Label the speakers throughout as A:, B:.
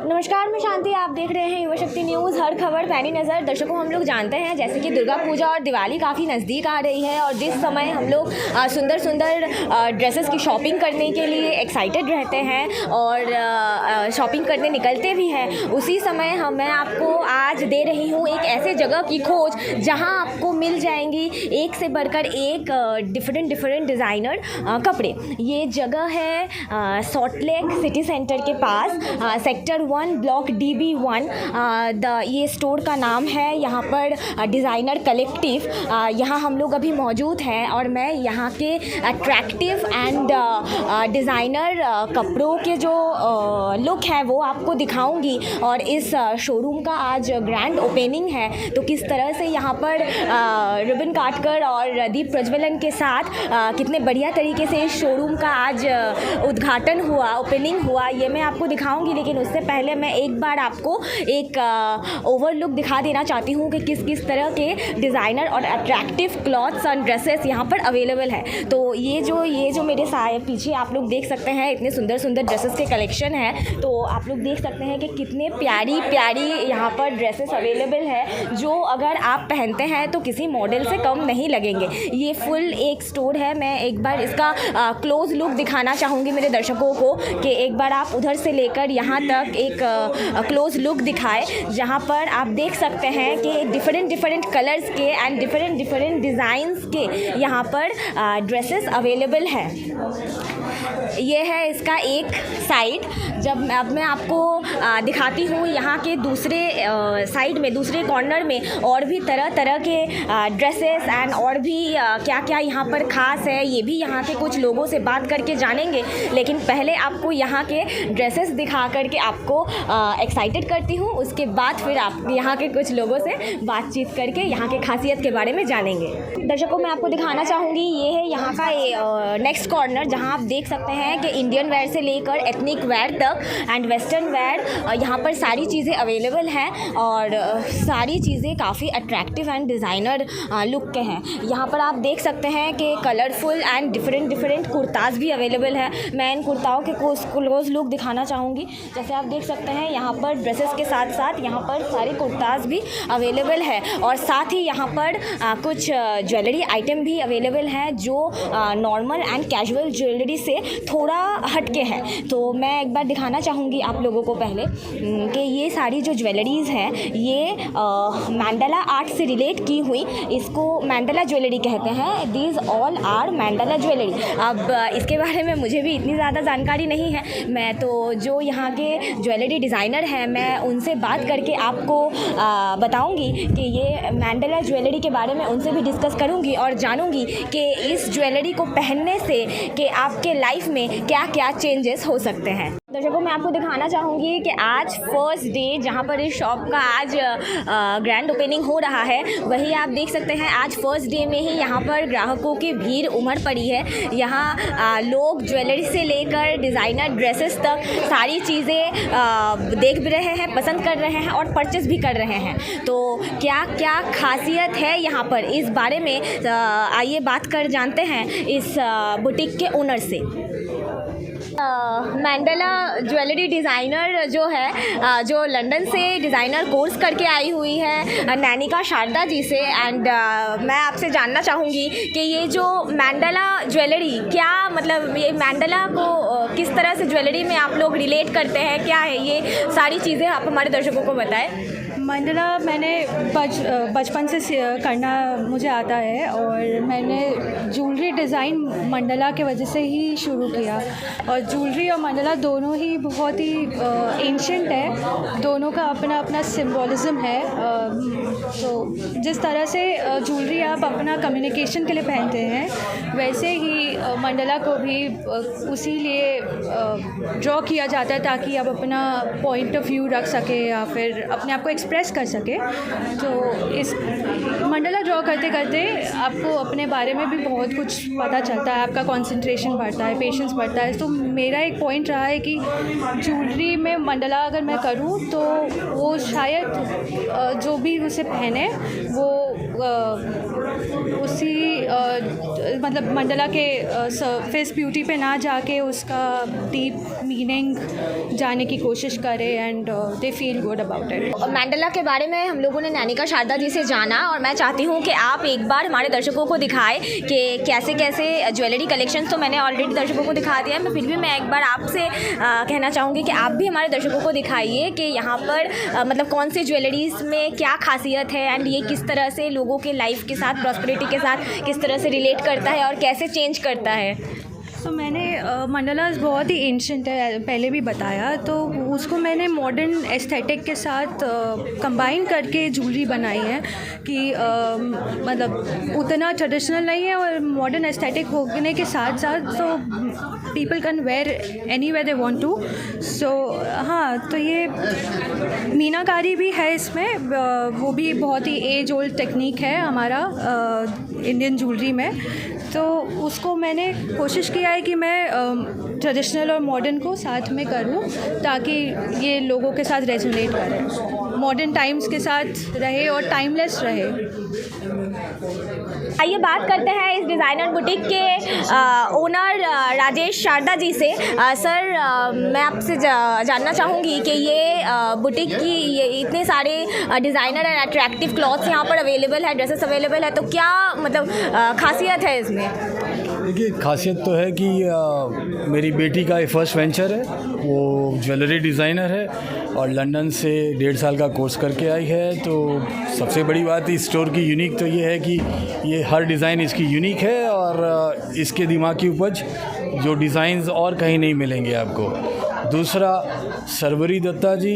A: नमस्कार, मैं शांति। आप देख रहे हैं युवा शक्ति न्यूज़। हर खबर पैनी नज़र। दर्शकों, हम लोग जानते हैं जैसे कि दुर्गा पूजा और दिवाली काफ़ी नज़दीक आ रही है और जिस समय हम लोग सुंदर सुंदर ड्रेसेस की शॉपिंग करने के लिए एक्साइटेड रहते हैं और शॉपिंग करने निकलते भी हैं, उसी समय मैं आपको आज दे रही हूँ एक ऐसे जगह की खोज जहाँ आपको मिल जाएंगी एक से बढ़कर एक डिफरेंट डिज़ाइनर कपड़े। ये जगह है सॉल्ट लेक सिटी सेंटर के पास, सेक्टर 1 ब्लॉक DB1। ये स्टोर का नाम है। यहाँ पर डिज़ाइनर कलेक्टिव, यहाँ हम लोग अभी मौजूद हैं और मैं यहाँ के अट्रैक्टिव एंड डिज़ाइनर कपड़ों के जो लुक है वो आपको दिखाऊंगी। और इस शोरूम का आज ग्रैंड ओपनिंग है, तो किस तरह से यहाँ पर रिबन काटकर और दीप प्रज्वलन के साथ कितने बढ़िया तरीके से इस शोरूम का आज उद्घाटन हुआ, ओपनिंग हुआ, ये मैं आपको दिखाऊंगी। लेकिन उससे पहले मैं एक बार आपको एक ओवरलुक दिखा देना चाहती हूँ कि किस किस तरह के डिज़ाइनर और अट्रैक्टिव क्लॉथ्स एंड ड्रेसेस यहाँ पर अवेलेबल है। तो ये जो मेरे पीछे आप लोग देख सकते हैं, इतने सुंदर सुंदर ड्रेसेस के कलेक्शन है। तो आप लोग देख सकते हैं कि कितने प्यारी यहाँ पर ड्रेसेस अवेलेबल है, जो अगर आप पहनते हैं तो किसी मॉडल से कम नहीं लगेंगे। ये फुल एक स्टोर है। मैं एक बार इसका क्लोज लुक दिखाना चाहूँगी मेरे दर्शकों को कि एक बार आप उधर से लेकर यहाँ तक एक क्लोज लुक दिखाए, जहाँ पर आप देख सकते हैं कि डिफरेंट कलर्स के एंड डिफरेंट डिज़ाइंस के यहाँ पर ड्रेसेस अवेलेबल हैं। ये है इसका एक साइड। अब मैं आपको दिखाती हूँ यहाँ के दूसरे साइड में, दूसरे कॉर्नर में और भी तरह के ड्रेसेस एंड और भी क्या क्या यहाँ पर ख़ास है, ये भी यहाँ के कुछ लोगों से बात करके जानेंगे। लेकिन पहले आपको यहाँ के ड्रेसेस दिखा करके आपको एक्साइटेड करती हूँ, उसके बाद फिर आप यहाँ के कुछ लोगों से बातचीत करके यहाँ के खासियत के बारे में जानेंगे। दर्शकों, मैं आपको दिखाना चाहूँगी, ये है यहाँ का नेक्स्ट कॉर्नर, जहाँ आप देख सकते हैं कि इंडियन वेयर से लेकर एथनिक वेयर तक एंड वेस्टर्न वेयर, यहाँ पर सारी चीज़ें अवेलेबल हैं और सारी चीज़ें काफ़ी अट्रैक्टिव एंड डिज़ाइनर लुक के हैं। यहाँ पर आप देख सकते हैं कि कलरफुल एंड डिफरेंट कुर्ताज़ भी अवेलेबल है। मैं इन कुर्ताओं के क्लोज लुक दिखाना चाहूँगी। जैसे आप देख सकते हैं यहाँ पर ड्रेसेस के साथ साथ यहाँ पर सारे कुर्ताज़ भी अवेलेबल है और साथ ही यहाँ पर कुछ ज्वेलरी आइटम भी अवेलेबल हैं जो नॉर्मल एंड कैजुअल ज्वेलरी से थोड़ा हटके है। तो मैं एक बार दिखाना चाहूँगी आप लोगों को पहले कि ये सारी जो ज्वेलरीज़ हैं ये मैंडला आर्ट से रिलेट की हुई, इसको मैंडला ज्वेलरी कहते हैं। दीज ऑल आर मैंडला ज्वेलरी। अब इसके बारे में मुझे भी इतनी ज़्यादा जानकारी नहीं है, मैं तो जो यहाँ के ज्वेलरी डिज़ाइनर हैं मैं उनसे बात करके आपको बताऊंगी कि ये मैंडला ज्वेलरी के बारे में उनसे भी डिस्कस करूंगी और जानूंगी कि इस ज्वेलरी को पहनने से कि आपके लाइफ में क्या क्या चेंजेस हो सकते हैं। दर्शकों, मैं आपको दिखाना चाहूँगी कि आज फर्स्ट डे जहाँ पर इस शॉप का आज ग्रैंड ओपनिंग हो रहा है, वही आप देख सकते हैं आज फर्स्ट डे में ही यहाँ पर ग्राहकों की भीड़ उमड़ पड़ी है। यहाँ लोग ज्वेलरी से लेकर डिज़ाइनर ड्रेसेस तक सारी चीज़ें देख भी रहे हैं, पसंद कर रहे हैं और परचेस भी कर रहे हैं। तो क्या क्या खासियत है यहाँ पर, इस बारे में आइए बात कर जानते हैं इस बुटीक के ओनर से। मैंडला ज्वेलरी डिज़ाइनर जो है, जो लंदन से डिज़ाइनर कोर्स करके आई हुई है नैनिका शारदा जी से, एंड मैं आपसे जानना चाहूँगी कि ये जो मैंडला ज्वेलरी, क्या मतलब ये मैंडला को किस तरह से ज्वेलरी में आप लोग रिलेट करते हैं, क्या है ये सारी चीज़ें आप हमारे दर्शकों को बताएं।
B: मंडला मैंने बचपन से करना मुझे आता है और मैंने ज्वेलरी डिज़ाइन मंडला के वजह से ही शुरू किया। और ज्वेलरी और मंडला दोनों ही बहुत ही एंशिएंट है, दोनों का अपना अपना सिंबॉलिज़्म है। तो जिस तरह से ज्वेलरी आप अपना कम्युनिकेशन के लिए पहनते हैं, वैसे ही मंडला को भी उसी लिए ड्रॉ किया जाता है ताकि आप अपना पॉइंट ऑफ व्यू रख सके या फिर अपने आप को एक्सप्रेस कर सके। तो इस मंडला ड्रॉ करते करते आपको अपने बारे में भी बहुत कुछ पता चलता है, आपका कंसंट्रेशन बढ़ता है, पेशेंस बढ़ता है। तो मेरा एक पॉइंट रहा है कि ज्वेलरी में मंडला अगर मैं करूं तो वो शायद जो भी उसे पहने वो उसी मतलब मंडला के सरफेस ब्यूटी पे ना जाके उसका डीप मीनिंग जानने की कोशिश करें and they feel good about it.
A: Mandla के बारे में हम लोगों ने नैनिका शारदा जी से जाना और मैं चाहती हूँ कि आप एक बार हमारे दर्शकों को दिखाएं कि कैसे कैसे ज्वेलरी कलेक्शंस तो मैंने ऑलरेडी दर्शकों को दिखा दिया है, मैं फिर भी मैं एक बार आपसे कहना चाहूँगी कि आप भी हमारे दर्शकों को दिखाइए कि यहाँ पर मतलब कौन से ज्वेलरीज में क्या खासियत है एंड ये किस तरह से लोगों के लाइफ के साथ, प्रॉस्पेरिटी के साथ किस तरह से रिलेट करता है और कैसे चेंज करता है।
B: तो मैंने मंडलास बहुत ही एंशंट है, पहले भी बताया, तो उसको मैंने मॉडर्न एस्थेटिक के साथ कंबाइन करके ज्वेलरी बनाई है कि मतलब उतना ट्रेडिशनल नहीं है और मॉडर्न एस्थेटिक होने के साथ साथ तो people can wear any way they want to. So हाँ, तो ये मीनाकारी भी है इसमें, वो भी बहुत ही एज ओल्ड टेक्निक है हमारा इंडियन ज्वेलरी में। तो उसको मैंने कोशिश किया है कि मैं ट्रेडिशनल और मॉडर्न को साथ में करूं ताकि ये लोगों के साथ रेजोनेट करे, मॉडर्न टाइम्स के साथ रहे और टाइमलेस रहे।
A: आइए बात करते हैं इस डिज़ाइनर बुटीक के ओनर राजेश शारदा जी से। सर, मैं आपसे जानना चाहूँगी कि ये बुटीक की ये इतने सारे डिज़ाइनर एंड अट्रैक्टिव क्लॉथ्स यहाँ पर अवेलेबल है, ड्रेसेस अवेलेबल है, तो क्या मतलब खासियत है इसमें?
C: देखिए, खासियत तो है कि मेरी बेटी का ये फर्स्ट वेंचर है, वो ज्वेलरी डिज़ाइनर है और लंदन से 1.5 साल का कोर्स करके आई है। तो सबसे बड़ी बात इस स्टोर की यूनिक तो ये है कि ये हर डिज़ाइन इसकी यूनिक है और इसके दिमाग की उपज जो डिज़ाइंस और कहीं नहीं मिलेंगे आपको। दूसरा, सरवरी दत्ता जी,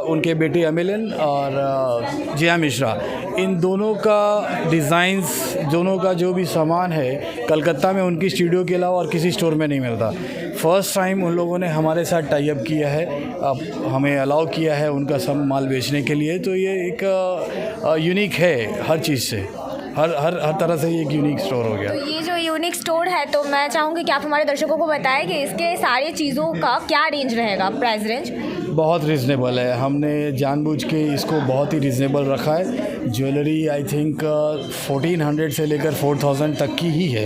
C: उनके बेटे अमिलन और जया मिश्रा, इन दोनों का डिज़ाइंस, दोनों का जो भी सामान है कलकत्ता में उनकी स्टूडियो के अलावा और किसी स्टोर में नहीं मिलता। फर्स्ट टाइम उन लोगों ने हमारे साथ टाई अप किया है, अब हमें अलाउ किया है उनका सब माल बेचने के लिए। तो ये एक यूनिक है हर चीज़ से, हर तरह से एक यूनिक स्टोर हो गया।
A: तो ये जो यूनिक स्टोर है, तो मैं चाहूँगी कि आप हमारे दर्शकों को बताएं कि इसके सारी चीज़ों का क्या रेंज रहेगा, प्राइस रेंज?
C: बहुत रिजनेबल है, हमने जानबूझ के इसको बहुत ही रिजनेबल रखा है। ज्वेलरी आई थिंक 1400 से लेकर 4000 तक की ही है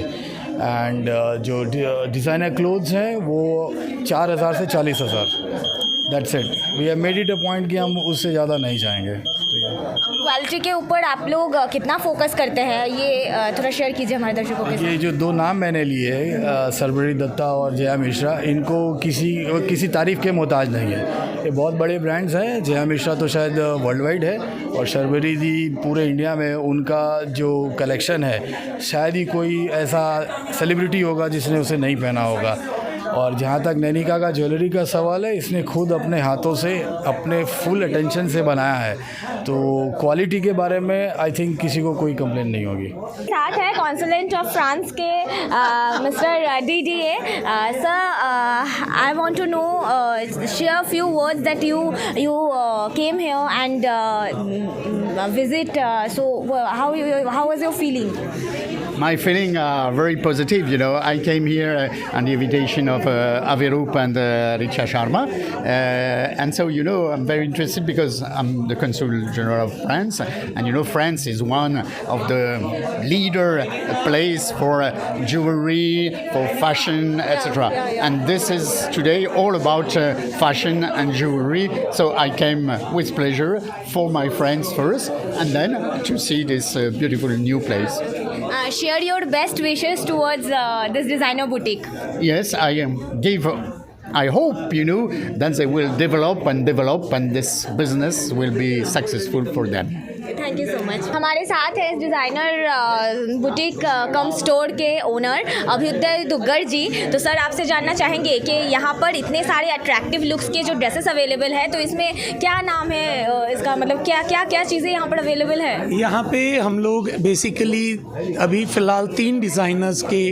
C: एंड जो डिज़ाइनर क्लोथ्स हैं वो 4000 से 40000। That's it, we have made it a point कि हम उससे ज़्यादा नहीं जाएंगे।
A: क्वालिटी के ऊपर आप लोग कितना फोकस करते हैं, ये थोड़ा शेयर कीजिए हमारे दर्शकों के साथ।
C: ये जो 2 नाम मैंने लिए, सरवरी दत्ता और जया मिश्रा, इनको किसी तारीफ़ के मोहताज नहीं है। ये बहुत बड़े ब्रांड्स हैं। जया मिश्रा तो शायद वर्ल्ड वाइड है और सरवरी जी पूरे इंडिया में, उनका जो कलेक्शन है शायद ही कोई ऐसा सेलिब्रिटी होगा जिसने उसे नहीं पहना होगा। और जहाँ तक नैनिका का ज्वेलरी का सवाल है, इसने खुद अपने हाथों से अपने फुल अटेंशन से बनाया है, तो क्वालिटी के बारे में आई थिंक किसी को कोई कंप्लेंट नहीं होगी।
A: साथ है कॉन्सुलेट ऑफ फ्रांस के mister DDA। Sir, I want to know, share few words that you came here and visit, so how was your feeling?
D: My feeling very positive. You know, I came here on the invitation of Aviroop and Richa Sharma, and so I'm very interested because I'm the Consul General of France, and France is one of the leader place for jewelry, for fashion, etc. And this is today all about fashion and jewelry. So I came with pleasure for my friends first, and then to see this beautiful new place.
A: Share your best wishes towards this designer boutique.
D: Yes, I hope then they will develop, and this business will be successful for them.
A: Thank you so much. हमारे साथ है इस designer boutique कम store के owner Abhyuday Duggar जी। तो sir, आपसे जानना चाहेंगे कि यहाँ पर इतने सारे अट्रैक्टिव लुक्स के जो ड्रेसेस अवेलेबल है, तो इसमें क्या नाम है इसका, मतलब क्या चीज़ें यहाँ पर अवेलेबल है?
E: यहाँ पे हम लोग बेसिकली अभी फ़िलहाल 3 डिज़ाइनर्स के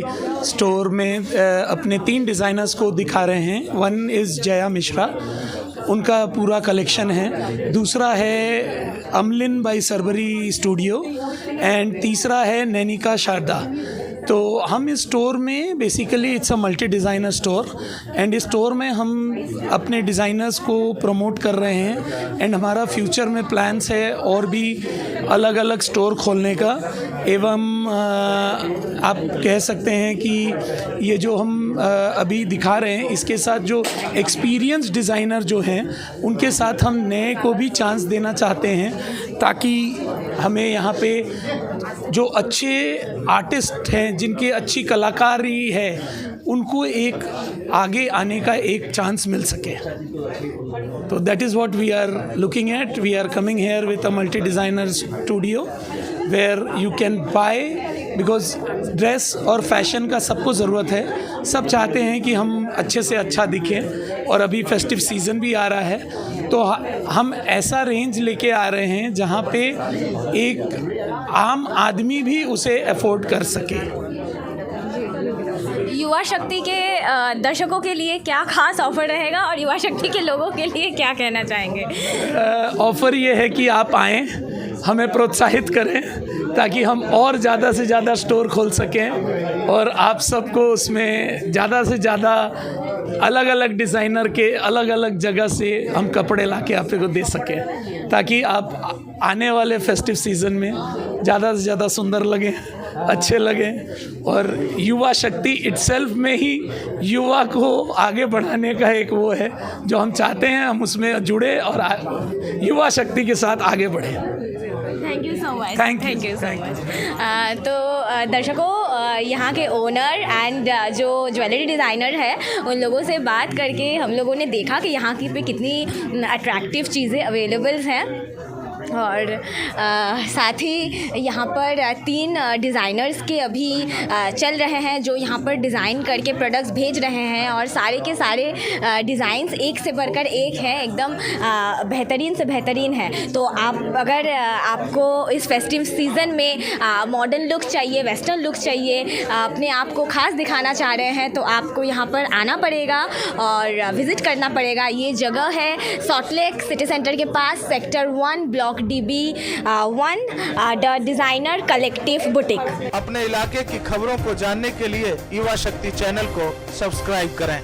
E: स्टोर में अपने 3 डिज़ाइनर्स को दिखा रहे हैं। वन इज़ जया मिश्रा, उनका पूरा कलेक्शन है। दूसरा है अमलिन बाई सरवरी स्टूडियो एंड तीसरा है नैनिका शारदा। तो हम इस स्टोर में basically it's a multi designer store and इस स्टोर में हम अपने डिज़ाइनर्स को प्रमोट कर रहे हैं एंड हमारा फ्यूचर में प्लान्स है और भी अलग अलग स्टोर खोलने का। एवं आप कह सकते हैं कि ये जो हम अभी दिखा रहे हैं इसके साथ जो एक्सपीरियंस डिज़ाइनर जो हैं उनके साथ हम नए को भी चांस देना चाहते हैं, ताकि हमें यहाँ पे जो अच्छे आर्टिस्ट हैं जिनकी अच्छी कलाकारी है उनको एक आगे आने का एक चांस मिल सके। तो that is what we are looking at. We are coming here with a multi designer studio where you can buy, because dress और फैशन का सबको ज़रूरत है। सब चाहते हैं कि हम अच्छे से अच्छा दिखें और अभी फेस्टिव सीज़न भी आ रहा है, तो हम ऐसा रेंज लेके आ रहे हैं जहाँ पे एक आम आदमी भी उसे अफोर्ड कर सके।
A: युवा शक्ति के दर्शकों के लिए क्या खास ऑफर रहेगा और युवा शक्ति के लोगों के लिए क्या कहना चाहेंगे?
E: ऑफ़र ये है कि आप आएँ, हमें प्रोत्साहित करें ताकि हम और ज़्यादा से ज़्यादा स्टोर खोल सकें और आप सबको उसमें ज़्यादा से ज़्यादा अलग अलग डिज़ाइनर के अलग अलग जगह से हम कपड़े लाके आप को दे सकें, ताकि आप आने वाले फेस्टिव सीज़न में ज़्यादा से ज़्यादा सुंदर लगें, अच्छे लगें और युवा शक्ति इटसेल्फ में ही युवा को आगे बढ़ाने का एक वो है जो हम चाहते हैं, हम उसमें जुड़े और युवा शक्ति के साथ आगे बढ़ें।
A: Thank you so much.
E: Thank you.
A: Thank you so much. तो दर्शकों, यहाँ के ओनर एंड जो ज्वेलरी डिज़ाइनर है उन लोगों से बात करके हम लोगों ने देखा कि यहाँ की पे कितनी अट्रैक्टिव चीज़ें अवेलेबल हैं और साथ ही यहाँ पर 3 डिज़ाइनर्स के अभी चल रहे हैं जो यहाँ पर डिज़ाइन करके प्रोडक्ट्स भेज रहे हैं और सारे के सारे डिज़ाइंस एक से बढ़कर एक है, एकदम बेहतरीन से बेहतरीन है। तो आप अगर आपको इस फेस्टिव सीज़न में मॉडर्न लुक चाहिए, वेस्टर्न लुक चाहिए, अपने आप को ख़ास दिखाना चाह रहे हैं तो आपको यहाँ पर आना पड़ेगा और विज़िट करना पड़ेगा। ये जगह है सॉल्ट लेक सिटी सेंटर के पास, sector 1 block DB 1 the designer collective boutique.
F: अपने इलाके की खबरों को जानने के लिए युवा शक्ति चैनल को सब्सक्राइब करें।